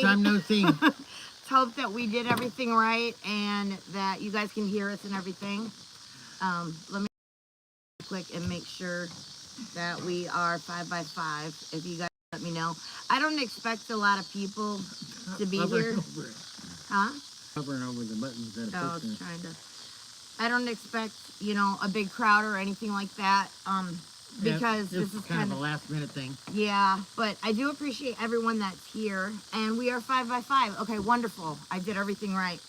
time no see. Let's hope that we did everything right and that you guys can hear us and everything. Let me quick and make sure that we are 5x5. If you guys let me know. I don't expect a lot of people to be Hovering here. over it. Huh? Hovering over the buttons that Oh, are pushing. trying to. I don't expect, you know, a big crowd or anything like that. Because this is kind of a last minute thing. Yeah, but I do appreciate everyone that's here, and we are 5x5. Okay, wonderful. I did everything right.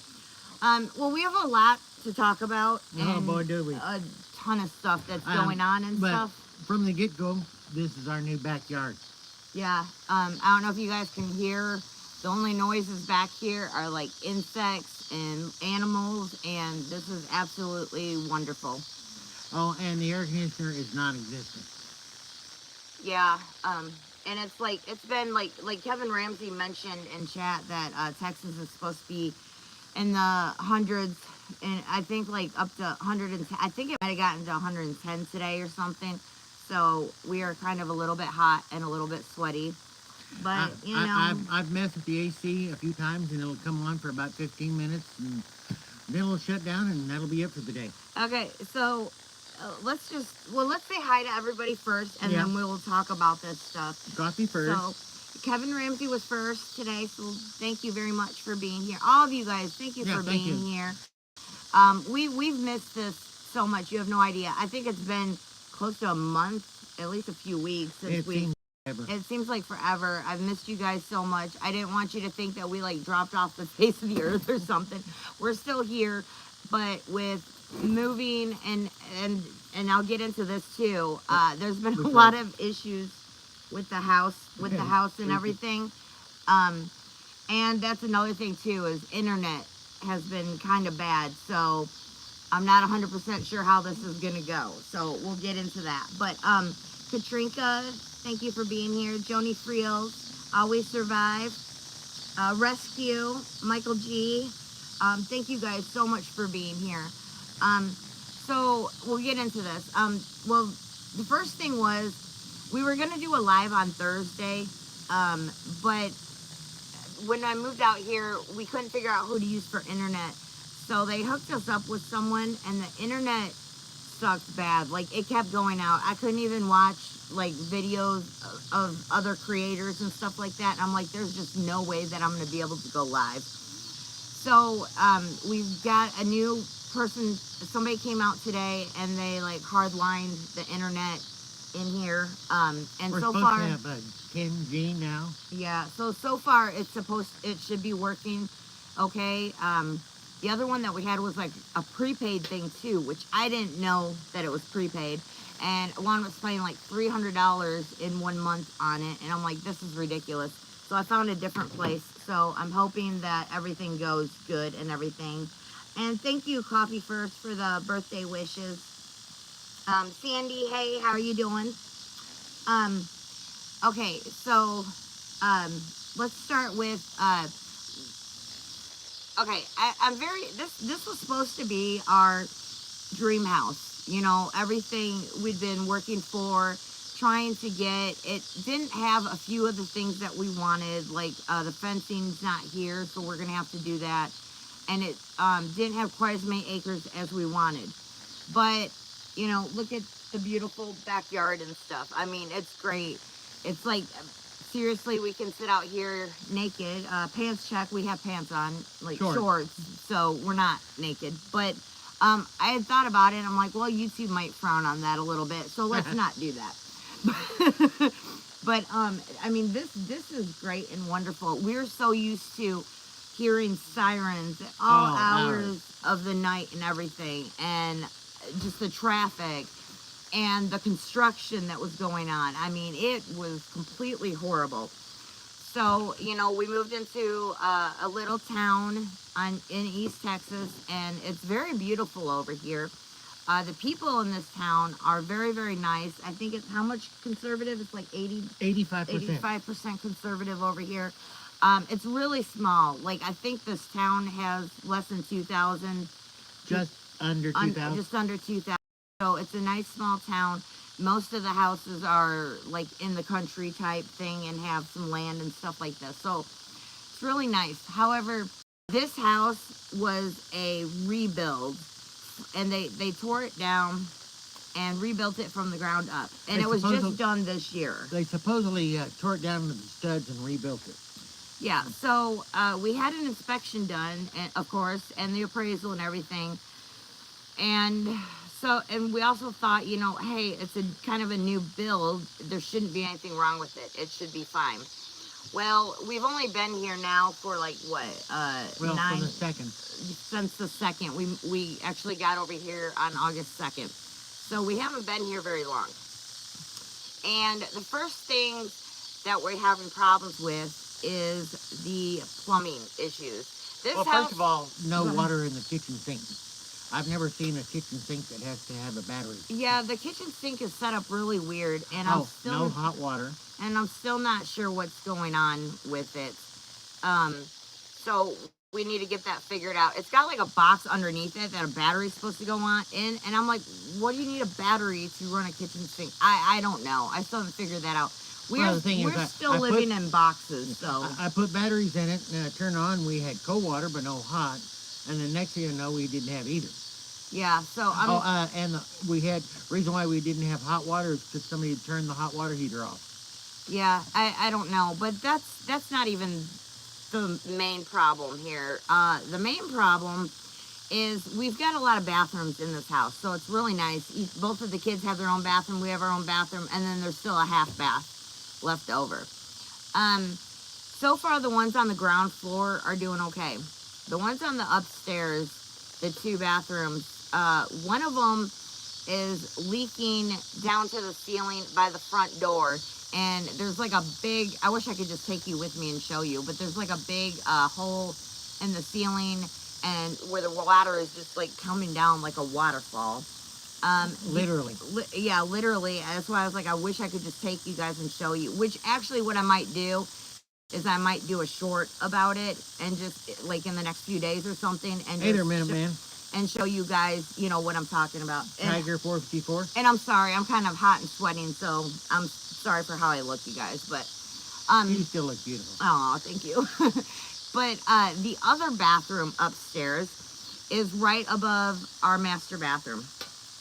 Well, we have a lot to talk about, Oh and boy, do we! a ton of stuff that's going on and but stuff. From the get go, this is our new backyard. Yeah. I don't know if you guys can hear. The only noises back here are like insects and animals, and this is absolutely wonderful. Oh, and the air conditioner is non-existent. Yeah, and it's like it's been like Kevin Ramsey mentioned in chat that Texas is supposed to be in the hundreds, and I think like up to 110. I think it might have gotten to 110 today or something. So we are kind of a little bit hot and a little bit sweaty, but you know, I've messed with the AC a few times, and it'll come on for about 15 minutes, and then it'll shut down, and that'll be it for the day. Okay, so let's say hi to everybody first, and then we'll talk about this stuff. Coffee first. So Kevin Ramsey was first today, so thank you very much for being here. All of you guys, thank you for being here. We've missed this so much. You have no idea. I think it's been close to a month, at least a few weeks since it seems like forever. I've missed you guys so much. I didn't want you to think that we like dropped off the face of the earth or something. We're still here, but with moving and I'll get into this too. There's been a lot of issues with the house and everything. And that's another thing too, is internet has been kind of bad. So I'm not 100% sure how this is gonna go. So we'll get into that. But Katrinka, thank you for being here. Joni Friels, Always Survive. Rescue, Michael G. Thank you guys so much for being here. So we'll get into this. Well, the first thing was we were gonna do a live on Thursday, but when I moved out here, we couldn't figure out who to use for internet. So they hooked us up with someone, and the internet sucked bad. Like, it kept going out. I couldn't even watch like videos of other creators and stuff like that. And I'm like, there's just no way that I'm gonna be able to go live. So we've got a new person. Somebody came out today, and they like hardlined the internet in here. And we're so supposed far, to have 10G now. Yeah. So far, it should be working. Okay. The other one that we had was like a prepaid thing too, which I didn't know that it was prepaid. And one was paying like $300 in 1 month on it. And I'm like, this is ridiculous. So I found a different place. So I'm hoping that everything goes good and everything. And thank you, Coffee First, for the birthday wishes. Sandy, hey, how are you doing? Okay, so let's start with okay, I'm very this was supposed to be our dream house. You know, everything we'd been working for, trying to get. It didn't have a few of the things that we wanted, like the fencing's not here, so we're gonna have to do that. And it didn't have quite as many acres as we wanted. But, you know, look at the beautiful backyard and stuff. I mean, it's great. It's like, seriously, we can sit out here naked. Pants check, we have pants on, like shorts, so we're not naked. But I had thought about it, and I'm like, well, YouTube might frown on that a little bit, so let's not do that. But I mean, this is great and wonderful. We're so used to hearing sirens at all hours of the night and everything, and just the traffic and the construction that was going on. I mean, it was completely horrible. So, you know, we moved into a little town in East Texas, and it's very beautiful over here. The people in this town are very, very nice. I think it's how much conservative? It's like 85% conservative over here. It's really small. Like, I think this town has less than 2,000. Just under 2,000. Just under 2,000. So it's a nice small town. Most of the houses are like in the country type thing and have some land and stuff like this. So it's really nice. However, this house was a rebuild, and they tore it down and rebuilt it from the ground up. And it was just done this year. They supposedly tore it down to the studs and rebuilt it. Yeah, so we had an inspection done, and, of course, and the appraisal and everything. And we also thought, you know, hey, it's a kind of a new build. There shouldn't be anything wrong with it. It should be fine. Well, we've only been here now for like what? Well, from the second. Since the second. We actually got over here on August 2nd. So we haven't been here very long. And the first thing that we're having problems with is the plumbing issues. This well, house, first of all, no water in the kitchen sink. I've never seen a kitchen sink that has to have a battery. Yeah, the kitchen sink is set up really weird, and no hot water. And I'm still not sure what's going on with it. So we need to get that figured out. It's got like a box underneath it that a battery's supposed to go on in, and I'm like, what do you need a battery to run a kitchen sink? I don't know. I still haven't figured that out. We're still living in boxes, so. I put batteries in it, and I turned on, we had cold water, but no hot. And the next thing you know, we didn't have either. Yeah, so reason why we didn't have hot water is because somebody had turned the hot water heater off. Yeah, I don't know, but that's not even the main problem here. The main problem is we've got a lot of bathrooms in this house, so it's really nice. Both of the kids have their own bathroom, we have our own bathroom, and then there's still a half bath left over. So far the ones on the ground floor are doing okay. The ones on the upstairs, the 2 bathrooms, one of them is leaking down to the ceiling by the front door, and there's like a big, I wish I could just take you with me and show you, but there's like a big hole in the ceiling, and where the water is just like coming down like a waterfall. Literally. Yeah, literally. That's why I was like, I wish I could just take you guys and show you. Which actually what I might do is I might do a short about it, and just like in the next few days or something. And hey there, man. And show you guys, you know, what I'm talking about. Tiger 454. And I'm sorry, I'm kind of hot and sweating, so I'm sorry for how I look, you guys. But you still look beautiful. Oh, thank you. But the other bathroom upstairs is right above our master bathroom.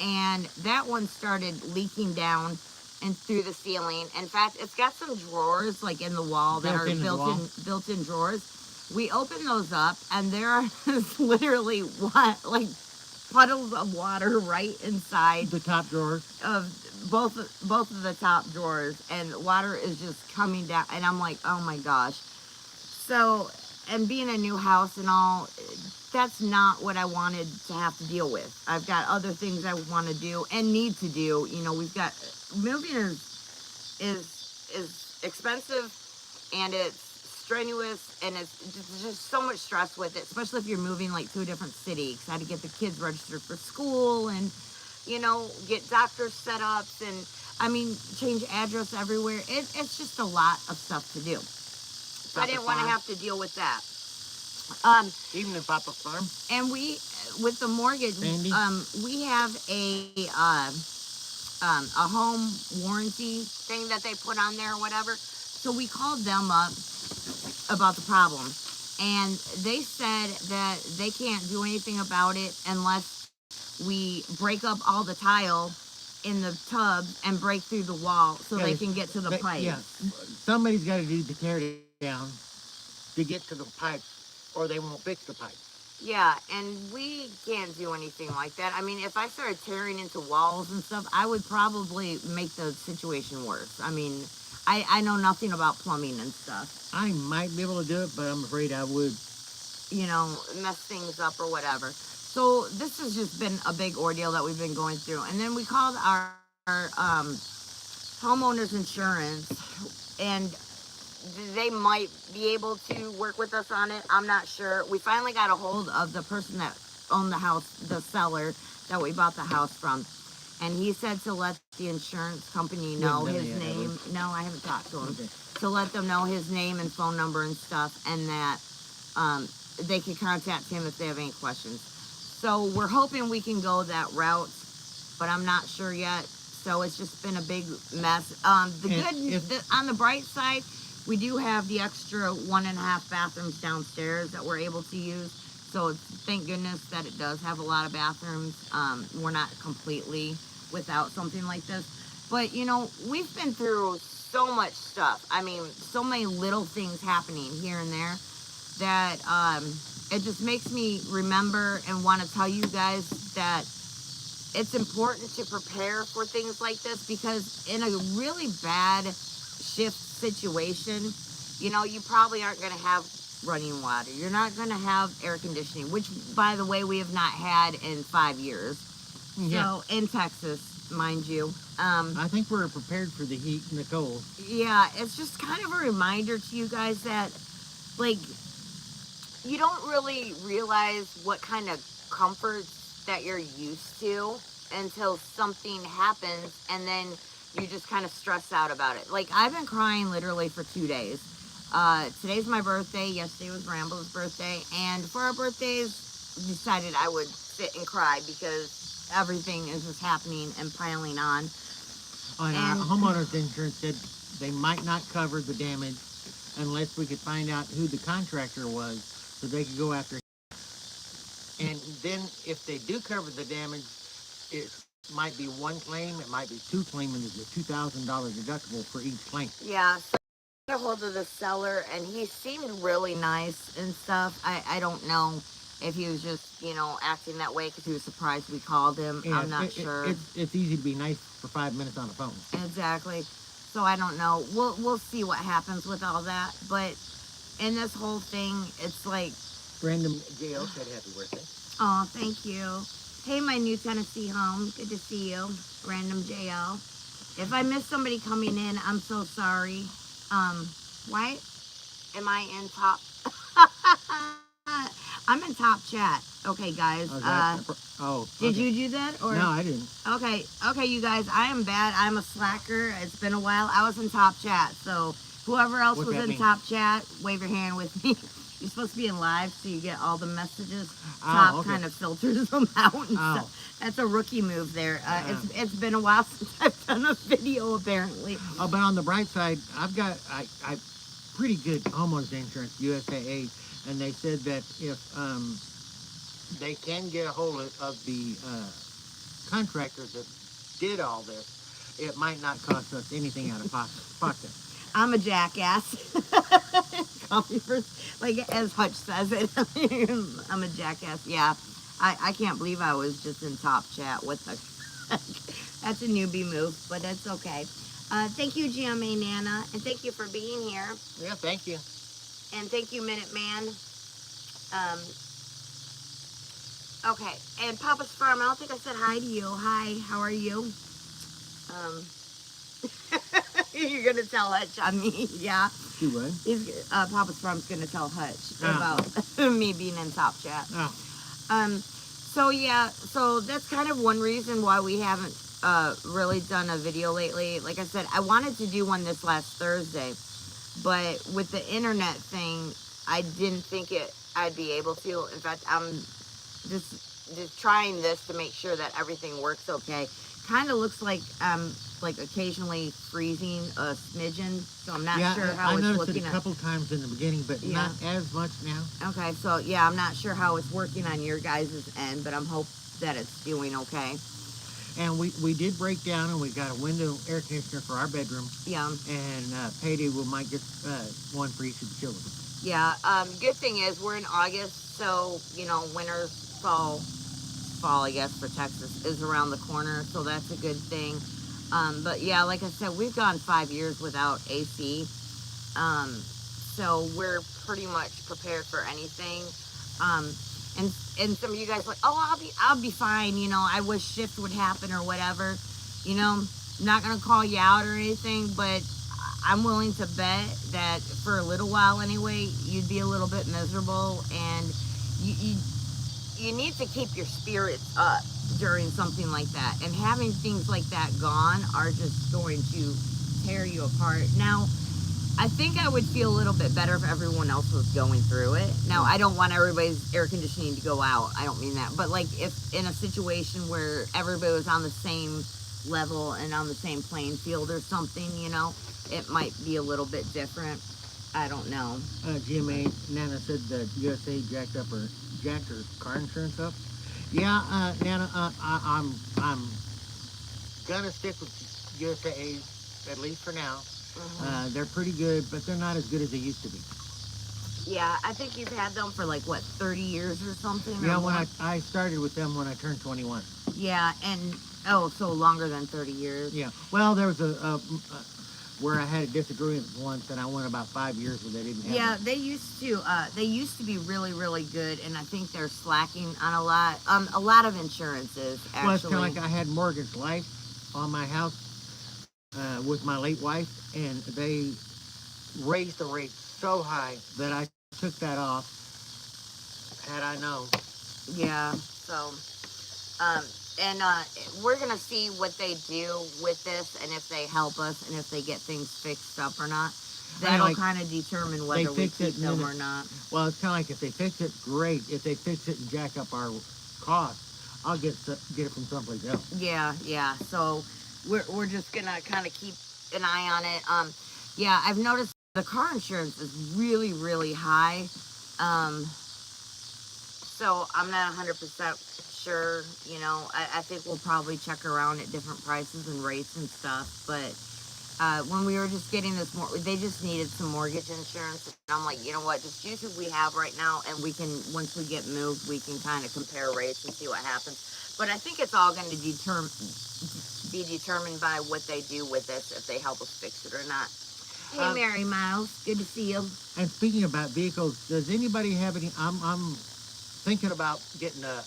And that one started leaking down and through the ceiling. In fact, it's got some drawers like in the wall that are built-in drawers. We opened those up, and there is literally like puddles of water right inside the top drawers of both of the top drawers, and water is just coming down. And I'm like, oh my gosh. So, and being a new house and all, that's not what I wanted to have to deal with. I've got other things I want to do and need to do. You know, we've got moving is expensive, and it's strenuous, and it's just so much stress with it, especially if you're moving like to a different city. Because I had to get the kids registered for school, and you know, get doctor setups, and I mean, change address everywhere. It's just a lot of stuff to do. So I didn't want to have to deal with that. Even in Papa's farm. And we, with the mortgage, we have a home warranty thing that they put on there or whatever. So we called them up about the problem, and they said that they can't do anything about it unless we break up all the tile in the tub and break through the wall so they can get to the pipe. Yeah, somebody's got to do the tear down to get to the pipes, or they won't fix the pipe. Yeah, and we can't do anything like that. I mean, if I started tearing into walls and stuff, I would probably make the situation worse. I mean, I know nothing about plumbing and stuff. I might be able to do it, but I'm afraid I would. You know, mess things up or whatever. So this has just been a big ordeal that we've been going through. And then we called our homeowner's insurance, and they might be able to work with us on it. I'm not sure. We finally got a hold of the person that owned the house, the seller that we bought the house from. And he said to let the insurance company know his name. No, I haven't talked to him. Okay. To let them know his name and phone number and stuff, and that they can contact him if they have any questions. So we're hoping we can go that route, but I'm not sure yet. So it's just been a big mess. On the bright side, We do have the extra 1.5 bathrooms downstairs that we're able to use. So thank goodness that it does have a lot of bathrooms. We're not completely without something like this. But you know, we've been through so much stuff. I mean, so many little things happening here and there that it just makes me remember and want to tell you guys that it's important to prepare for things like this, because in a really bad shift situation, you know, you probably aren't going to have running water. You're not going to have air conditioning, which, by the way, we have not had in 5 years. Yeah. So, in Texas, mind you. I think we're prepared for the heat and the cold. Yeah, it's just kind of a reminder to you guys that, like, you don't really realize what kind of comforts that you're used to until something happens, and then you just kind of stress out about it. Like, I've been crying literally for 2 days. Today's my birthday. Yesterday was Ramble's birthday, and for our birthdays, decided I would sit and cry because everything is just happening and piling on. And our homeowner's insurance said they might not cover the damage unless we could find out who the contractor was, so they could go after him. And then if they do cover the damage, it might be one claim, it might be two claims, and there's a $2,000 deductible for each claim. Yeah, so I got a hold of the seller, and he seemed really nice and stuff. I don't know if he was just, you know, acting that way because he was surprised we called him. Yeah, I'm not sure. It's easy to be nice for 5 minutes on the phone. Exactly. So I don't know. We'll see what happens with all that. But in this whole thing, it's like, Random JL said happy birthday. oh, thank you. Hey, my new Tennessee home. Good to see you. Random JL. If I miss somebody coming in, I'm so sorry. Why am I in top? I'm in top chat. Okay, guys. Did you do that? Or no, I didn't. Okay, you guys. I am bad. I'm a slacker. It's been a while. I was in top chat. So whoever else was in top chat, wave your hand with me. You're supposed to be in live, so you get all the messages. Top kind of filters them out and stuff. That's a rookie move there. It's been a while since I've done a video, apparently. Oh, but on the bright side, I've got I pretty good homeowners insurance, USAA, and they said that if they can get a hold of the contractors that did all this, it might not cost us anything out of pocket. I'm a jackass. Call me first, like as Hutch says it. I'm a jackass. Yeah, I can't believe I was just in top chat. What the That's a newbie move, but that's okay. Thank you, GMA Nana, and thank you for being here. Yeah, thank you. And thank you, Minuteman. Okay, and Papa's Farm, I don't think I said hi to you. Hi, how are you? You're going to tell Hutch on me, yeah? She would. Papa's Farm's going to tell Hutch about me being in top chat. So yeah, so that's kind of one reason why we haven't really done a video lately. Like I said, I wanted to do one this last Thursday, but with the internet thing, I didn't think I'd be able to. In fact, I'm just trying this to make sure that everything works okay. Kind of looks like like occasionally freezing a smidgen, so I'm not sure how it's looking. I noticed it a couple times in the beginning, but not as much now. Okay, so yeah, I'm not sure how it's working on your guys' end, but I'm hope that it's doing okay. And we did break down, and we got a window air conditioner for our bedroom. Yeah. And payday we might get one for each of the children. Yeah. Good thing is we're in August, so you know winter, fall I guess for Texas is around the corner, so that's a good thing. But yeah, like I said, we've gone 5 years without AC, so we're pretty much prepared for anything. And some of you guys are like, oh, I'll be fine. You know, I wish shift would happen or whatever. You know, I'm not gonna call you out or anything, but I'm willing to bet that for a little while anyway, you'd be a little bit miserable, and you need to keep your spirits up during something like that. And having things like that gone are just going to tear you apart. Now, I think I would feel a little bit better if everyone else was going through it. Now, I don't want everybody's air conditioning to go out. I don't mean that. But like if in a situation where everybody was on the same level and on the same playing field or something, you know, it might be a little bit different. I don't know. GMA, Nana said that USA jacked her car insurance up. Yeah, Nana, I'm gonna stick with USA at least for now. They're pretty good, but they're not as good as they used to be. Yeah, I think you've had them for like what, 30 years or something. Yeah, or when more? I started with them when I turned 21. Yeah, and oh, so longer than 30 years. Yeah, well, there was a where I had a disagreement once, and I went about 5 years where they didn't have Yeah, them. they used to be really, really good, and I think they're slacking on a lot of insurances actually. Well, it's kind of like I had Mortgage Life on my house with my late wife, and they raised the rate so high that I took that off. Had I known. Yeah. So, and we're gonna see what they do with this, and if they help us, and if they get things fixed up or not. That'll like, kind of determine whether we keep them or not. Well, it's kind of like if they fix it, great. If they fix it and jack up our cost, I'll get it from someplace else. Yeah, yeah. So we're just gonna kind of keep an eye on it. Yeah, I've noticed the car insurance is really, really high. So I'm not 100% sure. You know, I think we'll probably check around at different prices and rates and stuff. But when we were just getting this they just needed some mortgage insurance. And I'm like, you know what? Just use what we have right now, and we can, once we get moved, we can kind of compare rates and see what happens. But I think it's all going to be determined by what they do with this, if they help us fix it or not. Hey, Mary Miles, good to see you. And speaking about vehicles, does anybody have any? I'm thinking about getting a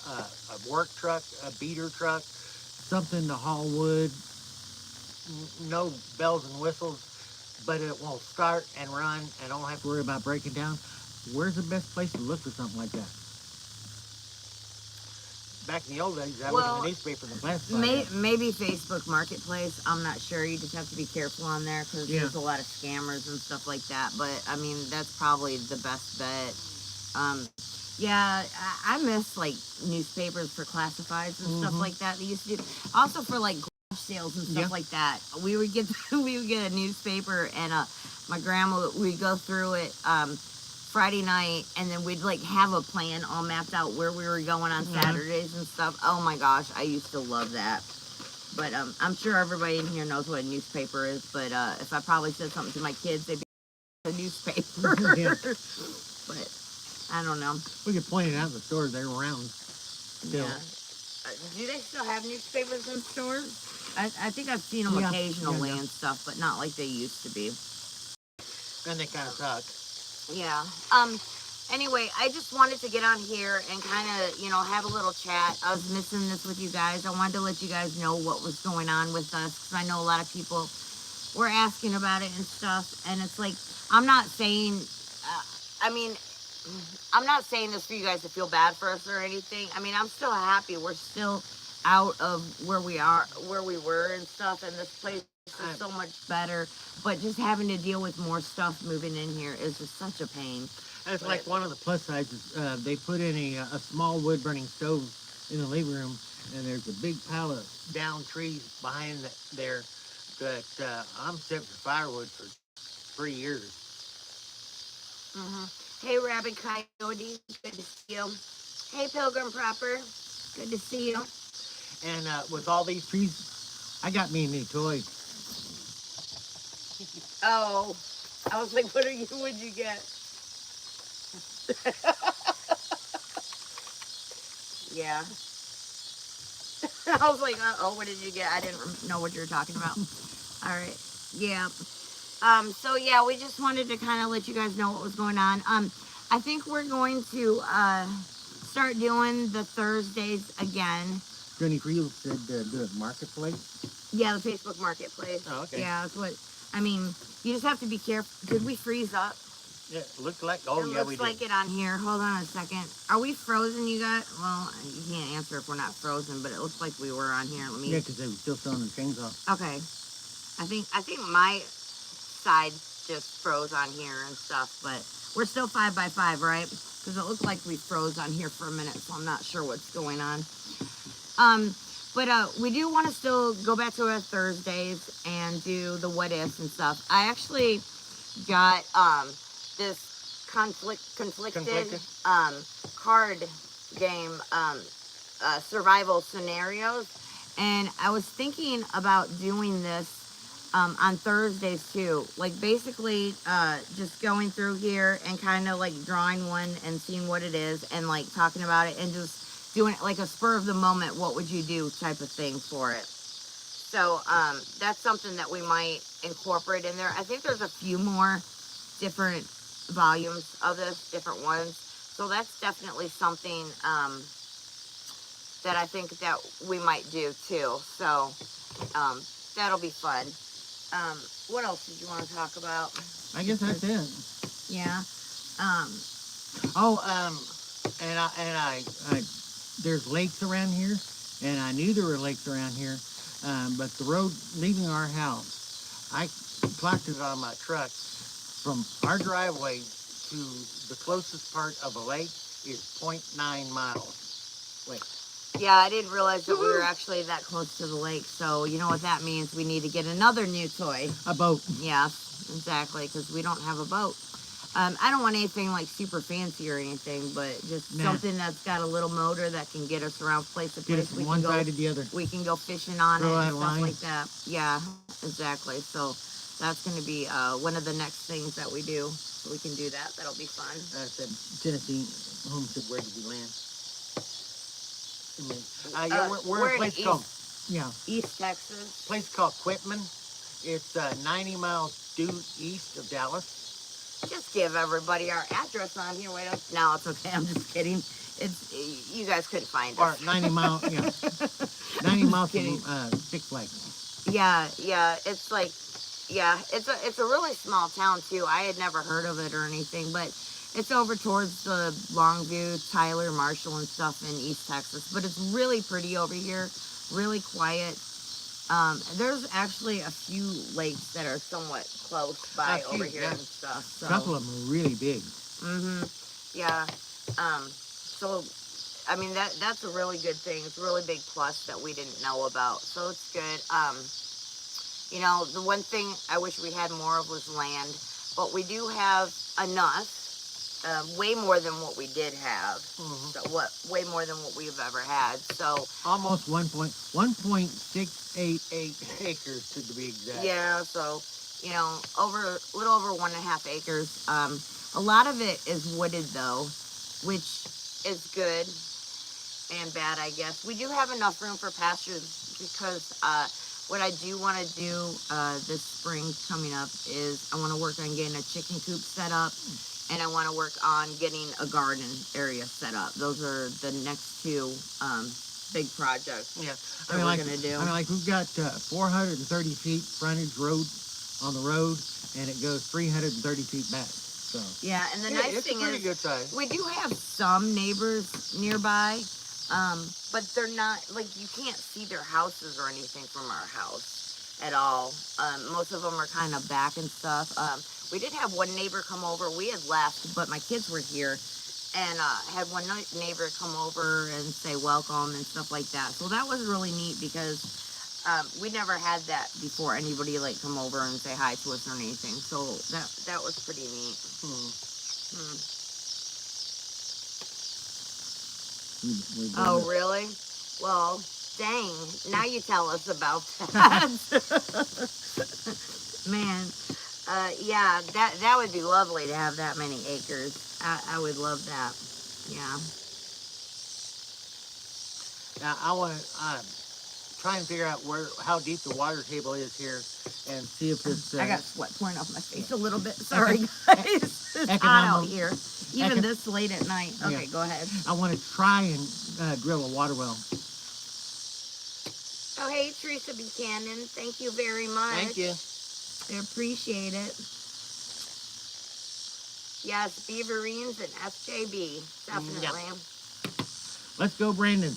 work truck, a beater truck, something to haul wood. No bells and whistles, but it will start and run and don't have to worry about breaking down. Where's the best place to look for something like that? Back in the old days, I was in the newspaper in the classified. Maybe Facebook Marketplace. I'm not sure. You just have to be careful on there because there's a lot of scammers and stuff like that. But I mean, that's probably the best bet. Yeah, I miss like newspapers for classifieds and stuff like that. They used to do also for like garage sales and stuff like that. We would get a newspaper, and my grandma we'd go through it Friday night, and then we'd like have a plan all mapped out where we were going on Saturdays and stuff. Oh my gosh, I used to love that. But I'm sure everybody in here knows what a newspaper is. But if I probably said something to my kids, they'd be a newspaper. But I don't know. We could point it out in the stores. They're around still. Yeah. Do they still have newspapers in stores? I think I've seen them occasionally and stuff, but not like they used to be. And they kind of suck. Yeah. Anyway, I just wanted to get on here and kind of, have a little chat. I was missing this with you guys. I wanted to let you guys know what was going on with us, because I know a lot of people were asking about it and stuff. And it's like, I'm not saying, I'm not saying this for you guys to feel bad for us or anything. I mean, I'm still happy. We're still out of where we were and stuff, and this place is so much better. But just having to deal with more stuff moving in here is just such a pain. And it's like one of the plus sides is they put in a small wood burning stove in the living room, and there's a big pile of down trees behind there that I'm setting for firewood for 3 years. Hey, Rabbit Coyote, good to see you. Hey, Pilgrim Proper, good to see you. And with all these trees, I got me a new toy. Oh, I was like, what'd you get? Yeah. I was like, what did you get? I didn't know what you were talking about. All right. Yeah. So yeah, we just wanted to kind of let you guys know what was going on. I think we're going to start doing the Thursdays again. Jenny Fields said do it Marketplace. Yeah, the Facebook Marketplace. Oh, okay. Yeah, that's what. I mean, you just have to be careful. Did we freeze up? Yeah, it looks like. Oh, yeah, we did. It looks like it on here. Hold on a second. Are we frozen, you guys? Well, you can't answer if we're not frozen, but it looks like we were on here. Let me. Yeah, because they were still selling the chains off. Okay. I think my side just froze on here and stuff, but we're still 5x5, right? Because it looked like we froze on here for a minute, so I'm not sure what's going on. But we do want to still go back to our Thursdays and do the what ifs and stuff. I actually got this conflicted card game, survival scenarios, and I was thinking about doing this on Thursdays too. Like basically just going through here and kind of like drawing one and seeing what it is and like talking about it and just doing it like a spur of the moment, what would you do type of thing for it. So that's something that we might incorporate in there. I think there's a few more different volumes of this, different ones. So that's definitely something that I think that we might do too. So that'll be fun. What else did you want to talk about? I guess that's it. Yeah. And I there's lakes around here, and I knew there were lakes around here, but the road leaving our house, I clocked it on my truck. From our driveway to the closest part of a lake is 0.9 miles. Wait. Yeah, I didn't realize that we were actually that close to the lake. So you know what that means? We need to get another new toy. A boat. Yes, exactly, because we don't have a boat. I don't want anything like super fancy or anything, but just something that's got a little motor that can get us around place to place. Get us from one side to the other. We can go fishing on it and stuff line. like that. Yeah, exactly. So that's going to be one of the next things that we do. So we can do that. That'll be fun. I said, Tennessee home said, where did we land? We're in a place called East Texas. Place called Quitman. It's 90 miles due east of Dallas. Just give everybody our address on here. Wait up. No, it's okay. I'm just kidding. It's you guys couldn't find us. Or 90 miles. 90 miles from Six Flags. Yeah. It's like, it's a really small town too. I had never heard of it or anything, but it's over towards the Longview, Tyler, Marshall, and stuff in East Texas. But it's really pretty over here. Really quiet. There's actually a few lakes that are somewhat close by over here and stuff. So. A couple of them are really big. Yeah. So, I mean, that's a really good thing. It's a really big plus that we didn't know about. So it's good. You know, the one thing I wish we had more of was land, but we do have enough. Way more than what we did have. So way more than what we've ever had. So almost 1.688 acres to be exact. Yeah, so you know, a little over 1.5 acres. A lot of it is wooded though, which is good and bad, I guess. We do have enough room for pastures because what I do want to do this spring coming up is I want to work on getting a chicken coop set up. And I want to work on getting a garden area set up. Those are the next two big projects that we're going to do. I mean, like we've got 430 feet frontage road on the road, and it goes 330 feet back. So yeah, and the nice thing is good size. We do have some neighbors nearby, but they're not, like, you can't see their houses or anything from our house at all. Most of them are kind of back and stuff. We did have one neighbor come over. We had left, but my kids were here, and had one neighbor come over and say welcome and stuff like that. So that was really neat because we never had that before. Anybody like come over and say hi to us or anything. So that was pretty neat. Oh, really? Well, dang. Now you tell us about that. Man. Yeah, that would be lovely to have that many acres. I would love that. Yeah. Now I want to try and figure out how deep the water table is here, and see if it's. I got sweat pouring off my face a little bit. Sorry, guys. It's hot out here, even this late at night. Okay, go ahead. I want to try and drill a water well. Oh, hey, Teresa Buchanan. Thank you very much. Thank you. I appreciate it. Yes, Beaverines and SJB, definitely. Yep. Let's go, Brandon.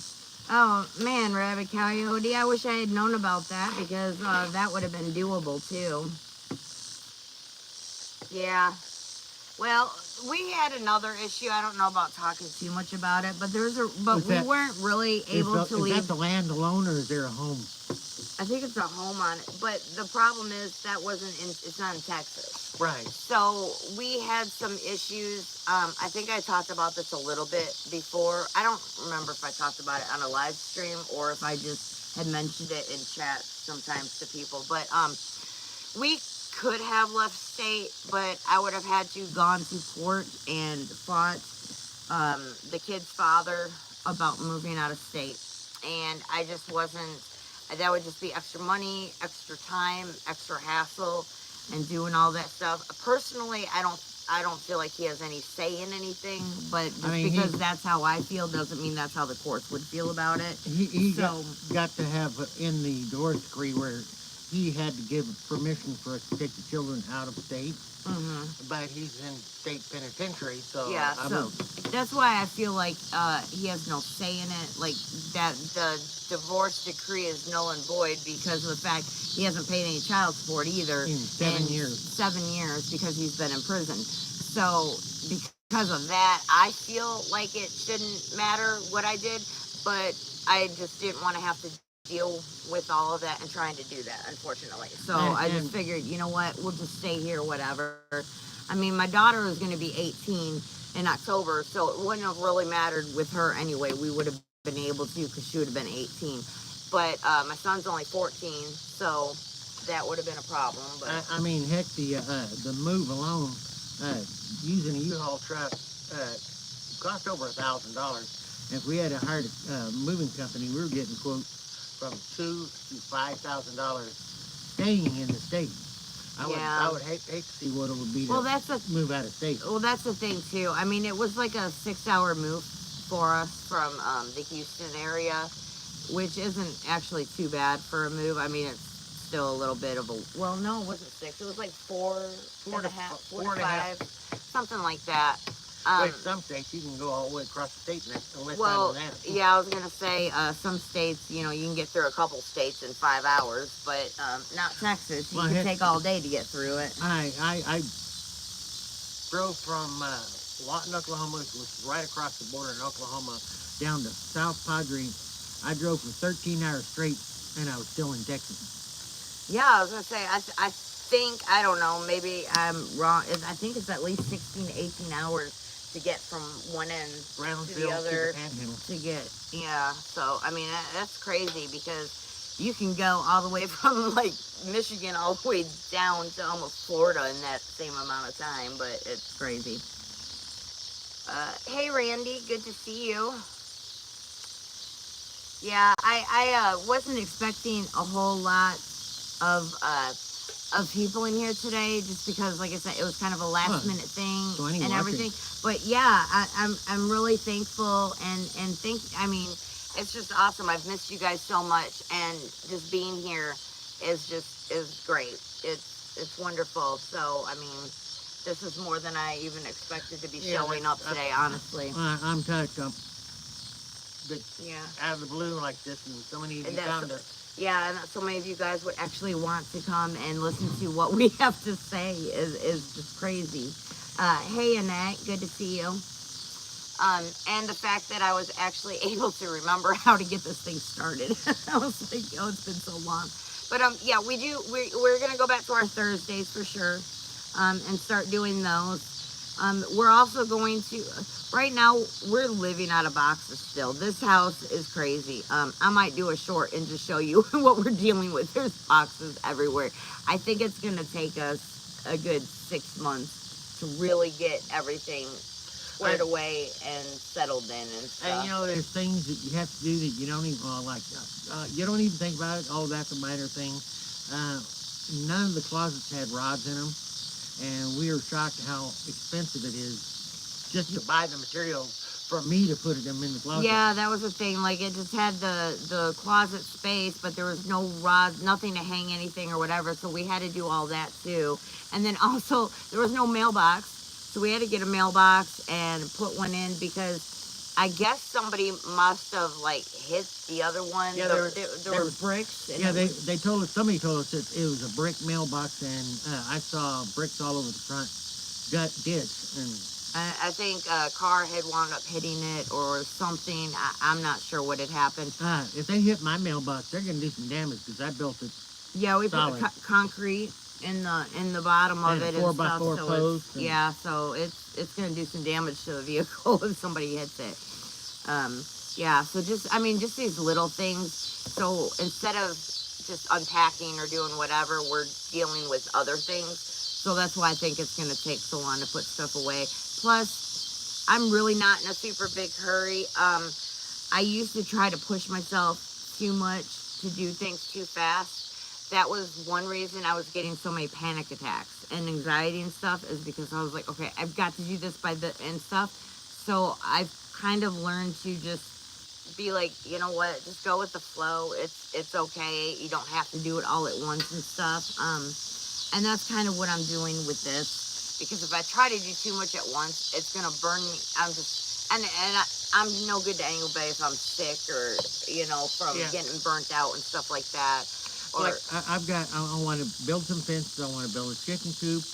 Oh, man, Rabbit Coyote. I wish I had known about that because that would have been doable, too. Yeah. Well, we had another issue. I don't know about talking too much about it, but What's we that? weren't really able to Is leave. that the land alone, or is there a home? I think it's a home on it, but the problem is that wasn't in. It's not in Texas. Right. So we had some issues. I think I talked about this a little bit before. I don't remember if I talked about it on a live stream or if I just had mentioned it in chat sometimes to people. But we could have left state, but I would have had to gone to court and fought the kid's father about moving out of state, and I just wasn't. That would just be extra money, extra time, extra hassle, and doing all that stuff. Personally, I don't feel like he has any say in anything, but just because that's how I feel doesn't mean that's how the courts would feel about it. He got to have in the divorce decree where he had to give permission for us to take the children out of state. Mm-hmm. But he's in state penitentiary, so yeah. So that's why I feel like he has no say in it. Like that, the divorce decree is null and void because of the fact he hasn't paid any child support either in 7 years. 7 years because he's been in prison. So because of that, I feel like it shouldn't matter what I did, but I just didn't want to have to deal with all of that and trying to do that, unfortunately. So I just figured, you know what, we'll just stay here, whatever. I mean, my daughter is going to be 18 in October, so it wouldn't have really mattered with her anyway. We would have been able to because she would have been 18. But my son's only 14, so that would have been a problem. But I mean, heck, the move alone, using a U-Haul truck, cost over $1,000. If we had hired a moving company, we were getting quotes from $2,000 to $5,000 staying in the state. I would hate to see what it would be to move out of state. Well, that's the thing too. I mean, it was like a 6-hour move for us from the Houston area, which isn't actually too bad for a move. I mean, it's still a little bit of a. Well, no, it wasn't 6. It was like four and a half, 5, something like that. With some states, you can go all the way across the state in less time than that. Yeah, I was gonna say some states, you know, you can get through a couple states in 5 hours, but not Texas. You can take all day to get through it. I drove from Lawton, Oklahoma, which was right across the border in Oklahoma, down to South Padre. I drove for 13 hours straight, and I was still in Texas. Yeah, I was gonna say, I think, I don't know, maybe I'm wrong. I think it's at least 16 to 18 hours to get from one end to the other to get, yeah. So I mean, that's crazy because you can go all the way from like Michigan all the way down to almost Florida in that same amount of time, but it's crazy. Hey Randy, good to see you. Yeah, I wasn't expecting a whole lot of people in here today, just because, like I said, it was kind of a last minute thing and everything. But yeah, I'm really thankful and I mean, it's just awesome. I've missed you guys so much, and just being here is great. It's wonderful. So I mean, this is more than I even expected to be showing up today, honestly. I'm touched up. Out of the blue like this, and so many of you found us. Yeah, and so many of you guys would actually want to come and listen to what we have to say is just crazy. Hey, Annette, good to see you. And the fact that I was actually able to remember how to get this thing started. I was like, oh, it's been so long. But yeah, we're gonna go back to our Thursdays for sure, and start doing those. We're also going to, right now, we're living out of boxes still. This house is crazy. I might do a short and just show you what we're dealing with. There's boxes everywhere. I think it's going to take us a good 6 months to really get everything squared away and settled in and stuff. And, you know, there's things that you have to do that you don't even, you don't even think about it. Oh, that's a minor thing. None of the closets had rods in them. And we were shocked how expensive it is just to buy the materials for me to put them in the closet. Yeah, that was the thing. Like, it just had the closet space, but there was no rods, nothing to hang anything or whatever. So we had to do all that too. And then also, there was no mailbox. So we had to get a mailbox and put one in because I guess somebody must have like hit the other one. Yeah, there were bricks. And yeah, somebody told us that it was a brick mailbox, and I saw bricks all over the front. ditch, and I think a car had wound up hitting it or something. I'm not sure what had happened. if they hit my mailbox, they're gonna do some damage because I built it. Yeah, we solid. put concrete in the bottom of And a it and 4x4 stuff. So post and- yeah, so it's gonna do some damage to the vehicle if somebody hits it. Yeah, so just these little things. So instead of just unpacking or doing whatever, we're dealing with other things. So that's why I think it's gonna take so long to put stuff away. Plus, I'm really not in a super big hurry. I used to try to push myself too much to do things too fast. That was one reason I was getting so many panic attacks and anxiety and stuff, is because I was like, okay, I've got to do this by the and stuff. So I've kind of learned to just be like, you know what, just go with the flow. It's okay. You don't have to do it all at once and stuff. And that's kind of what I'm doing with this, because if I try to do too much at once, it's gonna burn me. I'm no good to anybody if I'm sick or from getting burnt out and stuff like that. Or like I want to build some fences. I want to build a chicken coop,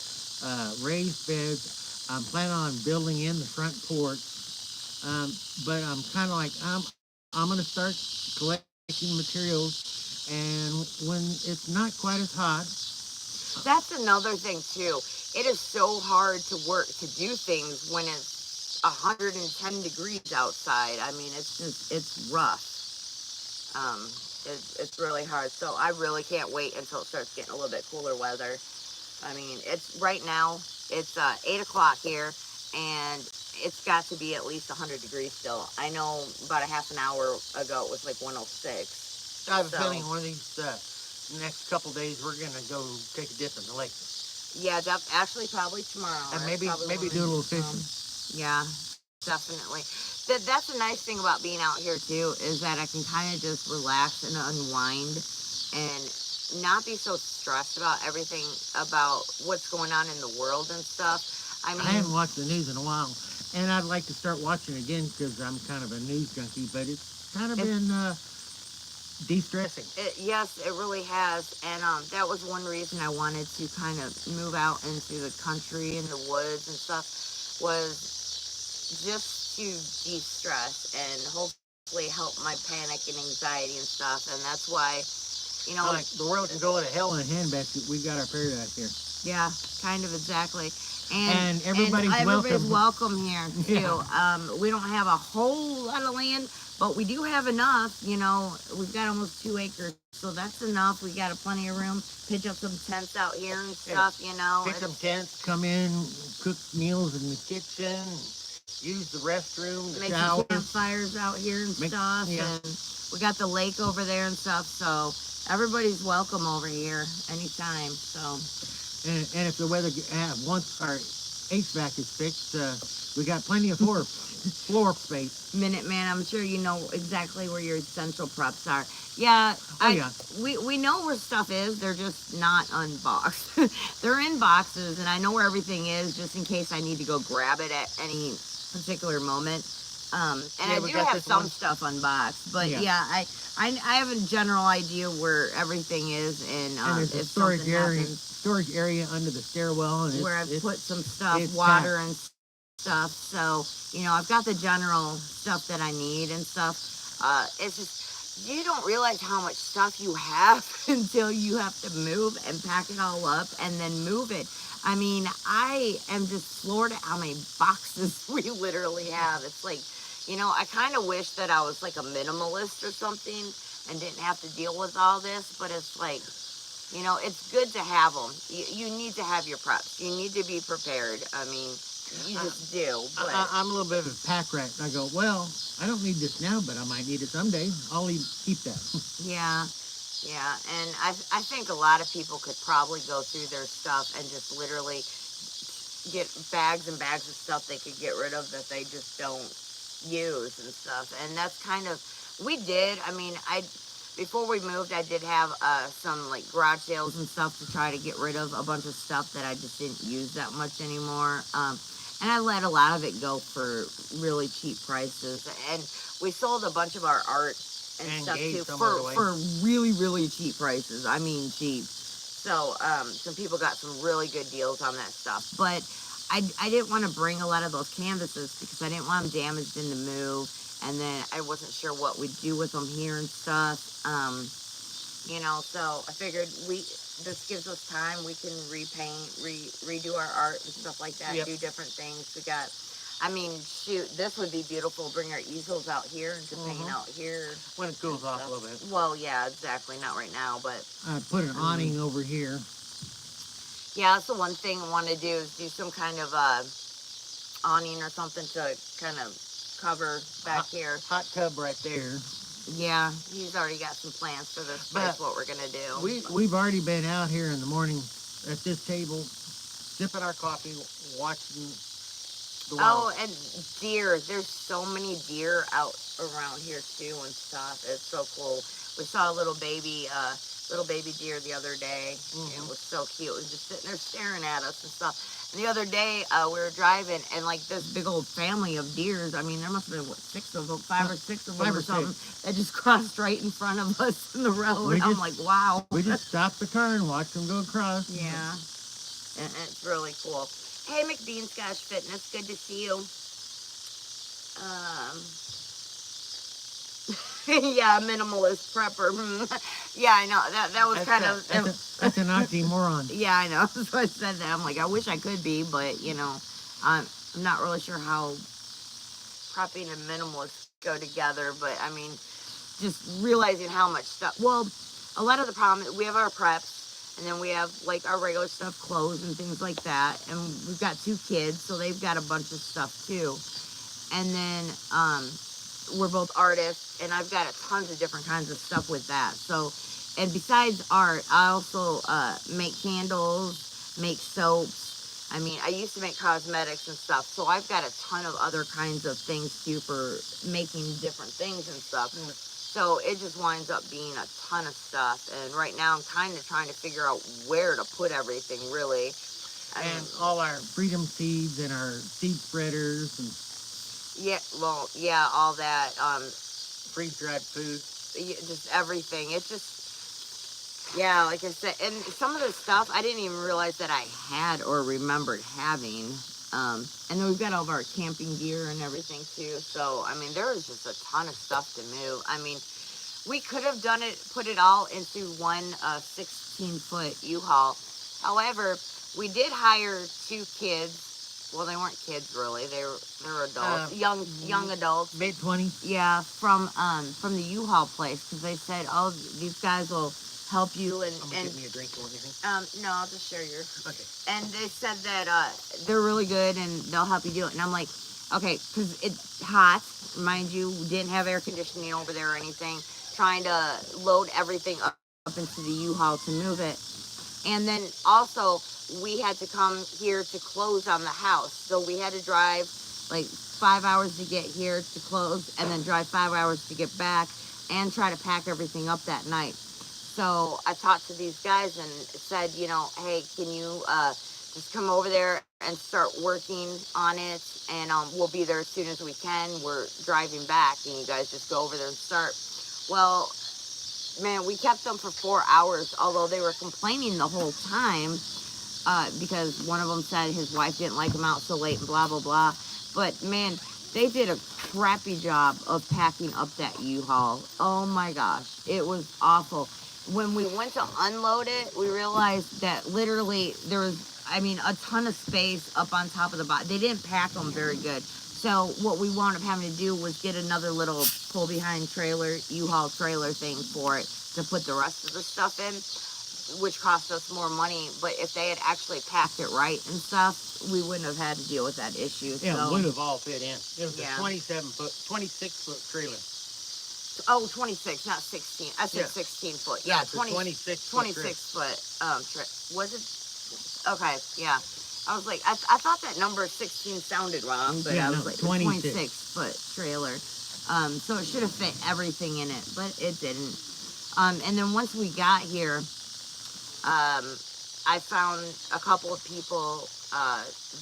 raised beds. I'm planning on building in the front porch. But I'm kind of like I'm gonna start collecting materials, and when it's not quite as hot. That's another thing too. It is so hard to do things when it's 110 degrees outside. I mean, it's rough. It's really hard. So I really can't wait until it starts getting a little bit cooler weather. I mean, it's right now. It's 8 o'clock here, and it's got to be at least 100 degrees still. I know about a half an hour ago it was like 106. I have a feeling one of these next couple days we're gonna go take a dip in the lake. Yeah, actually probably tomorrow. And maybe do a little fishing. Yeah, definitely. That's the nice thing about being out here too, is that I can kind of just relax and unwind and not be so stressed about everything, about what's going on in the world and stuff. I mean, I haven't watched the news in a while, and I'd like to start watching again because I'm kind of a news junkie, but it's kind of been de-stressing. Yes, it really has, and that was one reason I wanted to kind of move out into the country and the woods and stuff, was just to de-stress and hopefully help my panic and anxiety and stuff. And that's why, like the world can go to hell in a handbasket. We got our paradise here. Yeah, kind of, exactly. And everybody's welcome here too. Yeah. We don't have a whole lot of land, but we do have enough. We've got almost 2 acres, so that's enough. We got plenty of room. Pitch up some tents out here and stuff. Pitch some tents. Come in, cook meals in the kitchen. Use the restroom. Make some campfires out here and stuff. Yeah. And we got the lake over there and stuff. So everybody's welcome over here anytime. So. And if the weather once our HVAC is fixed, we got plenty of floor space. Minuteman, I'm sure you know exactly where your essential preps are. Yeah, we know where stuff is. They're just not unboxed. They're in boxes, and I know where everything is, just in case I need to go grab it at any particular moment. And I do have some stuff unboxed, but I have a general idea where everything is, and there's a storage area under the stairwell, and where I've put some stuff, water and stuff. So I've got the general stuff that I need and stuff. It's just, you don't realize how much stuff you have until you have to move and pack it all up and then move it. I mean, I am just floored at how many boxes we literally have. It's like, I kind of wish that I was like a minimalist or something and didn't have to deal with all this, but it's like, it's good to have them. You need to have your preps. You need to be prepared. I mean, you just do. But I'm a little bit of a pack rat. I go, well, I don't need this now, but I might need it someday. I'll keep that. Yeah. And I think a lot of people could probably go through their stuff and just literally get bags and bags of stuff they could get rid of that they just don't use and stuff. And that's kind of, we did. I mean, before we moved, I did have some like garage sales and stuff to try to get rid of a bunch of stuff that I just didn't use that much anymore. And I let a lot of it go for really cheap prices. And we sold a bunch of our art and stuff too for really, really cheap prices. I mean cheap. So some people got some really good deals on that stuff. But I didn't want to bring a lot of those canvases because I didn't want them damaged in the move, and then I wasn't sure what we'd do with them here and stuff. You know, so I figured this gives us time. We can repaint, redo our art and stuff like that. Yep. Do different things. We got. I mean, shoot, this would be beautiful. Bring our easels out here and just hang out here. When it cools off a little bit. Well, yeah, exactly. Not right now, but Put an awning over here. yeah, that's the one thing I want to do is do some kind of awning or something to kind of cover back here. Hot tub right there. Yeah, he's already got some plans for this place, what we're gonna do. We've already been out here in the morning at this table, sipping our coffee, watching the wild. Oh, and deer. There's so many deer out around here too and stuff. It's so cool. We saw a little baby deer the other day. It was so cute. It was just sitting there staring at us and stuff. And the other day, we were driving, and like this big old family of deers. I mean, there must have been five or six of them or something that just crossed right in front of us in the road. I'm like, wow. We just stopped the car and watched them go across. Yeah, and it's really cool. Hey, McBean Scotch Fitness, good to see you. Yeah, minimalist prepper. Yeah, I know. That was that's an oxymoron. Yeah, I know. So I said that. I'm like, I wish I could be, but you know, I'm not really sure how prepping and minimalist go together. But I mean, just realizing how much stuff. Well, a lot of the problem, we have our preps, and then we have like our regular stuff, clothes and things like that. And we've got 2 kids, so they've got a bunch of stuff too. And then we're both artists, and I've got tons of different kinds of stuff with that. So, and besides art, I also make candles, make soaps. I mean, I used to make cosmetics and stuff, so I've got a ton of other kinds of things too for making different things and stuff. So it just winds up being a ton of stuff. And right now I'm kind of trying to figure out where to put everything, really. And all our freedom seeds and our seed spreaders and yeah, well, yeah, all that. Freeze-dried food. Yeah, just everything. It's just, yeah, like I said, and some of the stuff I didn't even realize that I had or remembered having. And then we've got all of our camping gear and everything too. So, I mean, there is just a ton of stuff to move. I mean, we could have put it all into one 16-foot U-Haul. However, we did hire 2 kids. Well, they weren't kids really. They're adults, young adults. Mid-20s. Yeah, from the U-Haul place, because they said, oh, these guys will help you and Get me a drink or anything. no, I'll just share yours. Okay. And they said that they're really good and they'll help you do it. And I'm like, okay, because it's hot, mind you, didn't have air conditioning over there or anything. Trying to load everything up into the U-Haul to move it. And then also, we had to come here to close on the house. So we had to drive like 5 hours to get here to close and then drive 5 hours to get back and try to pack everything up that night. So I talked to these guys and said, you know, hey, can you just come over there and start working on it? And we'll be there as soon as we can. We're driving back and you guys just go over there and start. Well, man, we kept them for 4 hours, although they were complaining the whole time because one of them said his wife didn't like him out so late and blah, blah, blah. But, man, they did a crappy job of packing up that U-Haul. Oh, my gosh. It was awful. When we went to unload it, we realized that literally there was, I mean, a ton of space up on top of the box. They didn't pack them very good. So what we wound up having to do was get another little pull-behind trailer, U-Haul trailer thing for it to put the rest of the stuff in, which cost us more money. But if they had actually packed it right and stuff, we wouldn't have had to deal with that issue. Yeah, so, it would have all fit in. It was a 26-foot trailer. Oh, 26, not 16. I said 16 foot. Yeah, 26 foot. Was it? Okay, yeah. I was like, I thought that number 16 sounded wrong, but I was like, 26 foot trailer. So it should have fit everything in it, but it didn't. And then once we got here, I found a couple of people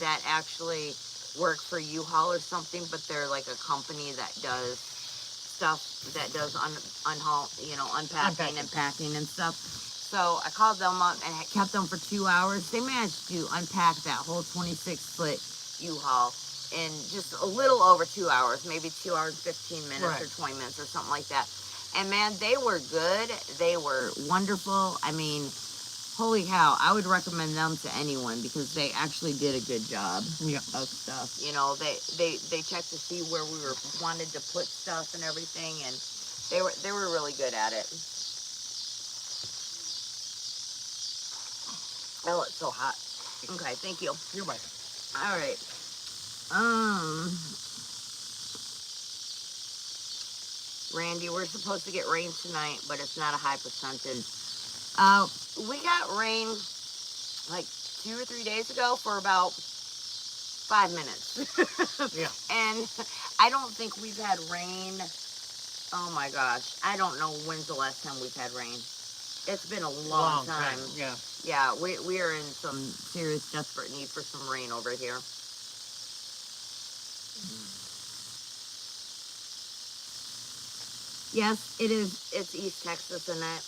that actually work for U-Haul or something, but they're like a company that does stuff that does unpacking and packing and stuff. So I called them up and I kept them for 2 hours. They managed to unpack that whole 26-foot U-Haul in just a little over 2 hours, maybe 2 hours, 15 minutes Right. or 20 minutes or something like that. And man, they were good. They were wonderful. I mean, holy cow, I would recommend them to anyone because they actually did a good job Yeah. of stuff. You know, they checked to see where we were wanted to put stuff and everything, and they were really good at it. Oh, it's so hot. Okay, thank you. You're welcome. All right. Randy, we're supposed to get rain tonight, but it's not a high percentage. We got rain like 2 or 3 days ago for about 5 minutes. Yeah. And I don't think we've had rain. Oh my gosh. I don't know when's the last time we've had rain. It's been a long time. Yeah. Yeah, we are in some serious desperate need for some rain over here. Yes, it is. It's East Texas and that.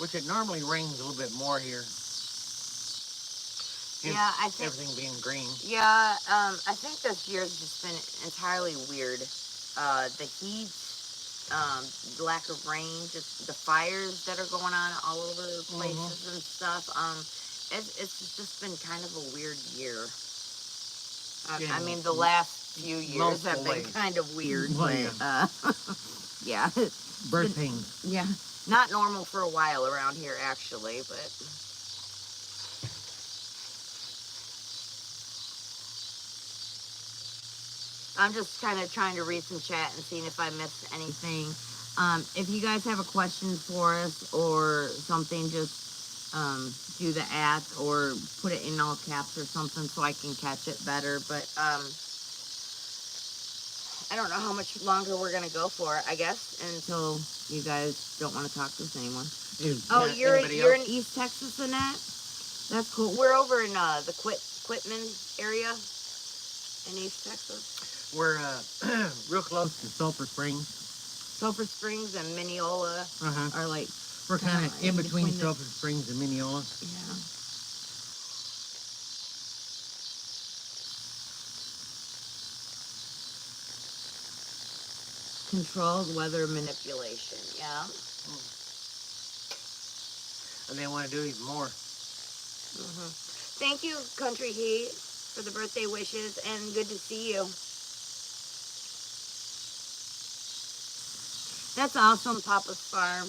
Which it normally rains a little bit more here. Yeah, I think everything being green. Yeah, I think this year's just been entirely weird. The heat, the lack of rain, just the fires that are going on all over places and stuff. It's just been kind of a weird year. I mean, the last few years have been kind of weird, but yeah. Birth pains. Yeah, not normal for a while around here, actually, but. I'm just kind of trying to read some chat and seeing if I missed anything. If you guys have a question for us or something, just do the @ or put it in all caps or something so I can catch it better. But I don't know how much longer we're going to go for, I guess, until you guys don't want to talk to us anymore. You're in East Texas, Annette? That's cool. We're over in the Quitman area in East Texas. We're real close to Sulphur Springs. Sulphur Springs and Mineola are like... We're kind of in between Sulphur Springs and Mineola. Yeah. Controlled weather manipulation, yeah. And they want to do even more. Thank you, Country Heat, for the birthday wishes, and good to see you. That's awesome, Papa's Farm.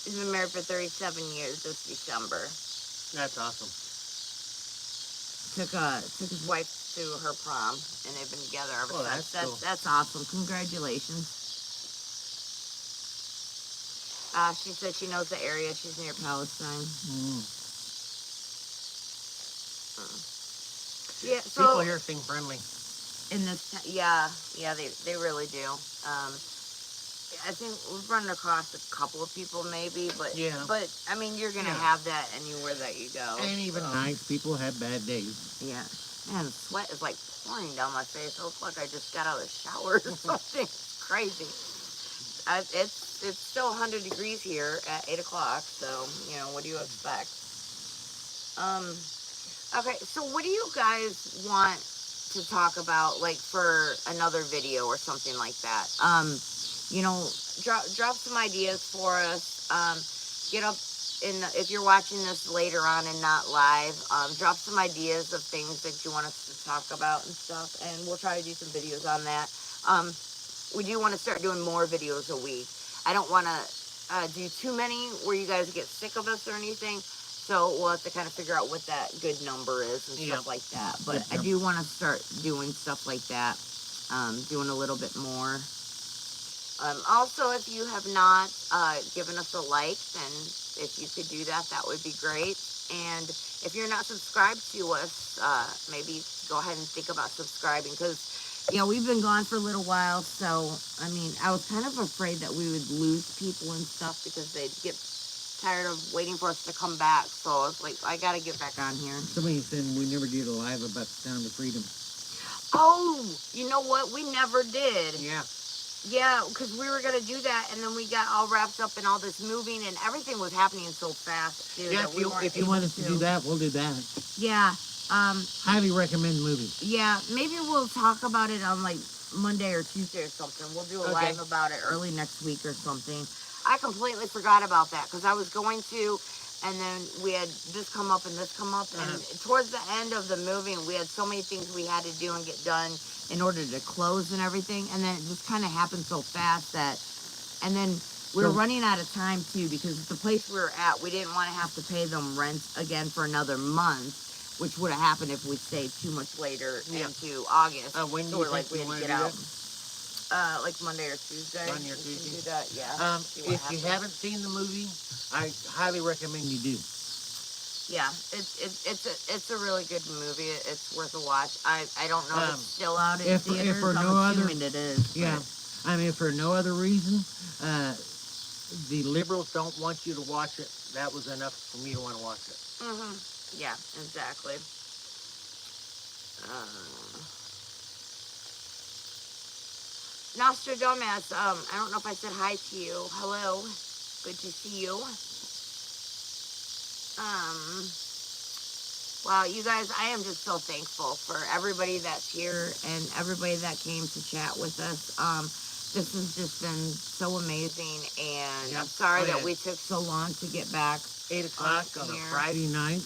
He's been married for 37 years this December. That's awesome. Took his wife to her prom, and they've been together ever since. That's cool. That's awesome. Congratulations. She said she knows the area. She's near Palestine. Yeah, so people here seem friendly. In this, they really do. I think we've run across a couple of people maybe, but I mean, you're gonna have that anywhere that you go. And even nice people have bad days. Yeah, man, the sweat is like pouring down my face. Oh, look, I just got out of the shower or something. It's crazy. It's still 100 degrees here at 8 o'clock, so you know, what do you expect? Okay, so what do you guys want to talk about, like for another video or something like that? You know, drop some ideas for us. Get up if you're watching this later on and not live, drop some ideas of things that you want us to talk about and stuff, and we'll try to do some videos on that. We do want to start doing more videos a week. I don't want to do too many where you guys get sick of us or anything. So we'll have to kind of figure out what that good number is and stuff like that. But I do want to start doing stuff like that, doing a little bit more. Also, if you have not given us a like, then if you could do that, that would be great. And if you're not subscribed to us, maybe go ahead and think about subscribing, because you know, we've been gone for a little while. So, I mean, I was kind of afraid that we would lose people and stuff because they'd get tired of waiting for us to come back. So I was like, I gotta get back on here. Somebody said we never did a live about the Sound of Freedom. Oh, you know what? We never did. Yeah. Yeah, because we were gonna do that, and then we got all wrapped up in all this moving, and everything was happening so fast too Yeah, that we weren't if you able want us to do that, we'll do that. Yeah, Highly recommend movie. yeah. Maybe we'll talk about it on like Monday or Tuesday or something. We'll do a Okay. live about it early next week or something. I completely forgot about that because I was going to, and then we had this come up and this come up, and towards the end of the movie, we had so many things we had to do and get done in order to close and everything, and then it just kind of happened so fast that, and then we were running out of time too because the place we were at, we didn't want to have to pay them rent again for another month, which would have happened if we stayed too much later into August. When do so you we're like, think we you had want to to get do out. that? Like Monday or Tuesday. Monday or We can Tuesday? do that, yeah. If you haven't seen the movie, I highly recommend you do. Yeah, it's a really good movie. It's worth a watch. I don't know if it's still out in If theaters. for I'm no other, assuming it is. yeah, I mean, for no other reason, the liberals don't want you to watch it. That was enough for me to want to watch it. Yeah, exactly. Nostradamus, I don't know if I said hi to you. Hello. Good to see you. Um, wow, you guys, I am just so thankful for everybody that's here and everybody that came to chat with us. This has just been so amazing, and I'm sorry that we took so long to get back. 8 o'clock on a Friday night.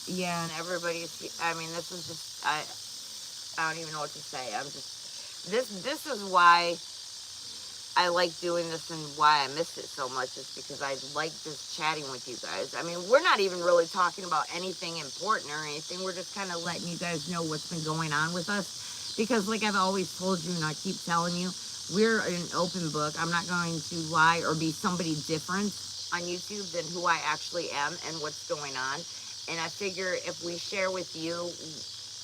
Yeah, and everybody's, I mean, this is just, I don't even know what to say. I'm just, this is why I like doing this and why I missed it so much is because I like just chatting with you guys. I mean, we're not even really talking about anything important or anything. We're just kind of letting you guys know what's been going on with us. Because like I've always told you and I keep telling you, we're an open book. I'm not going to lie or be somebody different on YouTube than who I actually am and what's going on. And I figure if we share with you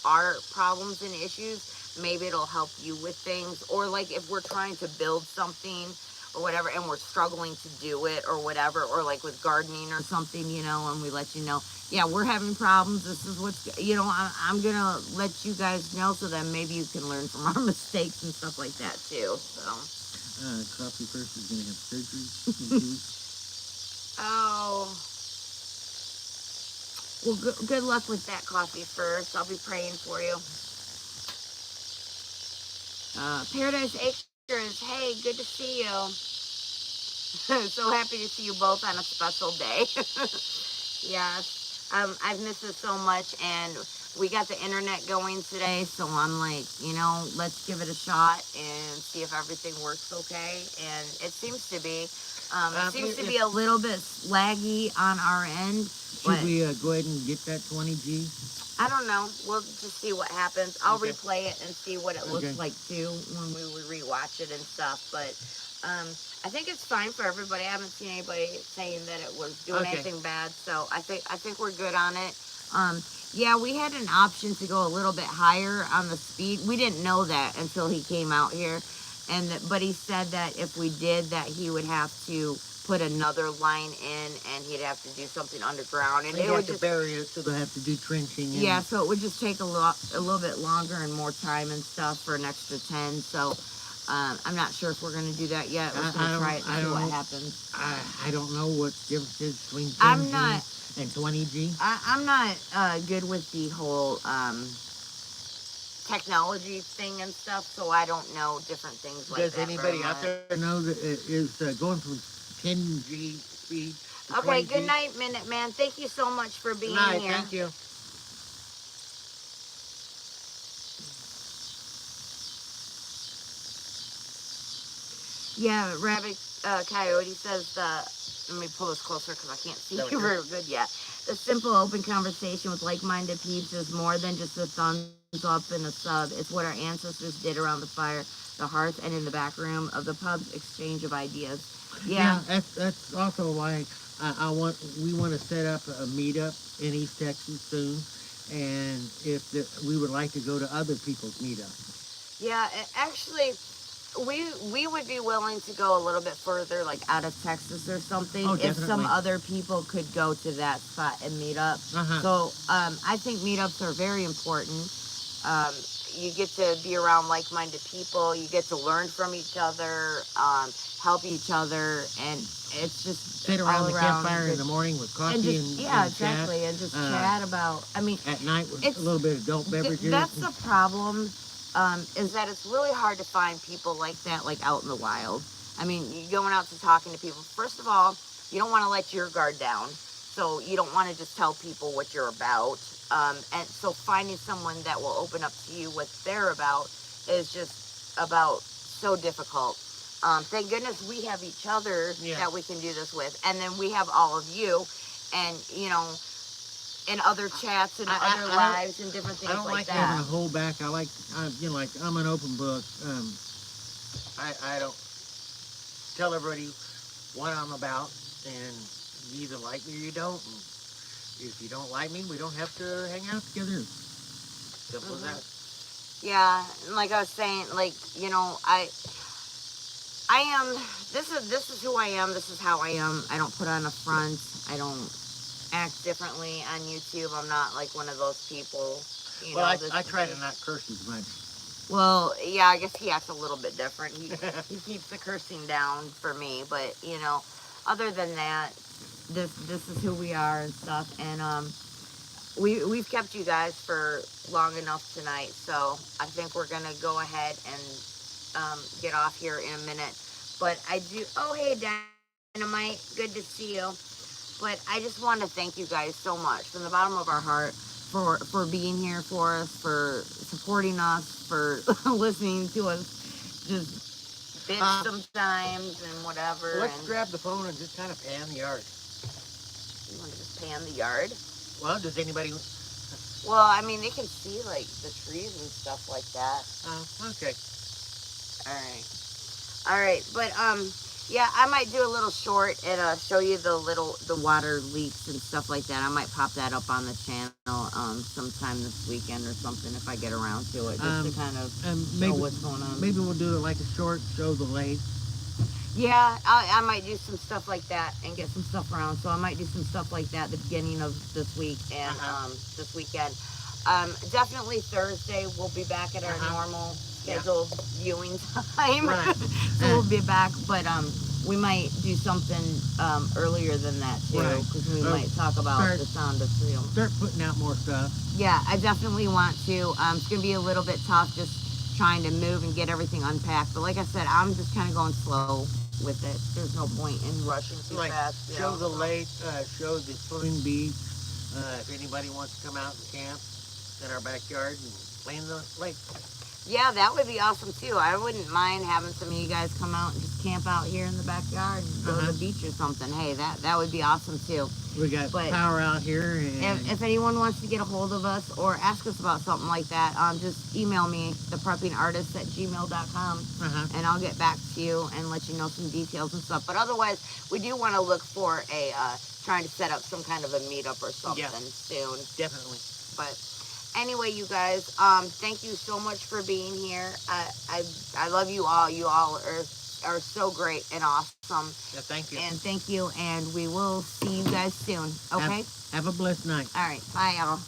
our problems and issues, maybe it'll help you with things. Or like if we're trying to build something or whatever and we're struggling to do it or whatever, or like with gardening or something, you know, and we let you know, yeah, we're having problems. This is what's, you know, I'm going to let you guys know so that maybe you can learn from our mistakes and stuff like that too. So. Coffee first is going to have surgery. Oh. Well, good luck with that, Coffee First. I'll be praying for you. Paradise Acres, hey, good to see you. So happy to see you both on a special day. Yes, I've missed it so much, and we got the internet going today, so I'm like, you know, let's give it a shot and see if everything works okay, and it seems to be. It seems to be a little bit laggy on our end. Should we go ahead and get that 20G? I don't know. We'll just see what happens. I'll replay it and see what it looks like too when we rewatch it and stuff. But I think it's fine for everybody. I haven't seen anybody saying that it was doing anything bad. So I think we're good on it. Yeah, we had an option to go a little bit higher on the speed. We didn't know that until he came out here, but he said that if we did, that he would have to put another line in, and he'd have to do something underground, and it would just bury it, so they'll have to do trenching. Yeah, so it would just take a little bit longer and more time and stuff for an extra 10. So I'm not sure if we're going to do that yet. We're going to try it and see what happens. I don't know what the difference is between 10G and 20G. I'm not good with the whole technology thing and stuff, so I don't know different things like that. Does anybody out there know that is going from 10G speed to 20G? Good night, Minute Man. Thank you so much for being here. Thank you. Yeah, Rabbit Coyote says let me pull this closer because I can't see you very good yet. The simple open conversation with like-minded peeps is more than just a thumbs up and a sub. It's what our ancestors did around the fire, the hearth, and in the back room of the pub's exchange of ideas. Yeah, that's also why we want to set up a meetup in East Texas soon, and we would like to go to other people's meetups. Yeah, actually, we would be willing to go a little bit further, like out of Texas or something, if some other people could go to that spot and meet up. So I think meetups are very important. you get to be around like-minded people. You get to learn from each other, help each other, and it's just sit around all the around campfire in good- the morning with and coffee just and yeah, and chat. exactly, and just chat about. I mean, At night with it's a little bit of adult beverages. that's the problem. Is that it's really hard to find people like that, like out in the wild. I mean, you going out to talking to people. First of all, you don't want to let your guard down, so you don't want to just tell people what you're about. And so finding someone that will open up to you what they're about is just about so difficult. Thank goodness we have each other Yeah. that we can do this with, and then we have all of you, and in other chats and I other don't- lives and different things I don't like that. having a hold back. I like, like I'm an open book. I don't tell everybody what I'm about, and you either like me or you don't. And if you don't like me, we don't have to hang out together. Simple as that. Yeah, and like I was saying, I am. This is who I am. This is how I am. I don't put on a front. I don't act differently on YouTube. I'm not like one of those people. Well, I try to not curse as much. Well, yeah, I guess he acts a little bit different. He keeps the cursing down for me, but other than that, this is who we are and stuff. And we've kept you guys for long enough tonight, so I think we're gonna go ahead and get off here in a minute. But I do. Oh, hey, Dynamite, good to see you. But I just want to thank you guys so much from the bottom of our heart for being here for us, for supporting us, for listening to us just bitch sometimes and whatever. Let's and grab the phone and just kind of pan the yard. You want to just pan the yard? Well, does anybody? Well, I mean, they can see like the trees and stuff like that. Okay. All right, but yeah, I might do a little short and show you the water leaks and stuff like that. I might pop that up on the channel sometime this weekend or something if I get around to it, just to kind of show what's going on. Maybe we'll do it like a short, show the lake. Yeah, I might do some stuff like that and get some stuff around. So I might do some stuff like that at the beginning of this week and this weekend. Definitely Thursday we'll be back at our normal scheduled viewing time. Right. So we'll be back, but we might do something earlier than that too, Right. because we might talk about the sound of freedom. Start putting out more stuff. Yeah, I definitely want to. It's gonna be a little bit tough just trying to move and get everything unpacked. But like I said, I'm just kind of going slow with it. There's no point in rushing too fast. Show the lake, show the swimming beach. If anybody wants to come out and camp in our backyard and play in the lake. Yeah, that would be awesome too. I wouldn't mind having some of you guys come out and just camp out here in the backyard and go to the beach or something. Hey, that would be awesome too. We got power out here. And if anyone wants to get a hold of us or ask us about something like that, just email me, thepreppingartist@gmail.com, and I'll get back to you and let you know some details and stuff. But otherwise, we do want to look for trying to set up some kind of a meetup or something soon. Definitely. But anyway, you guys, thank you so much for being here. I love you all. You all are so great and awesome. Yeah, thank you. And thank you, and we will see you guys soon. Okay? Have a blessed night. All right. Bye, y'all.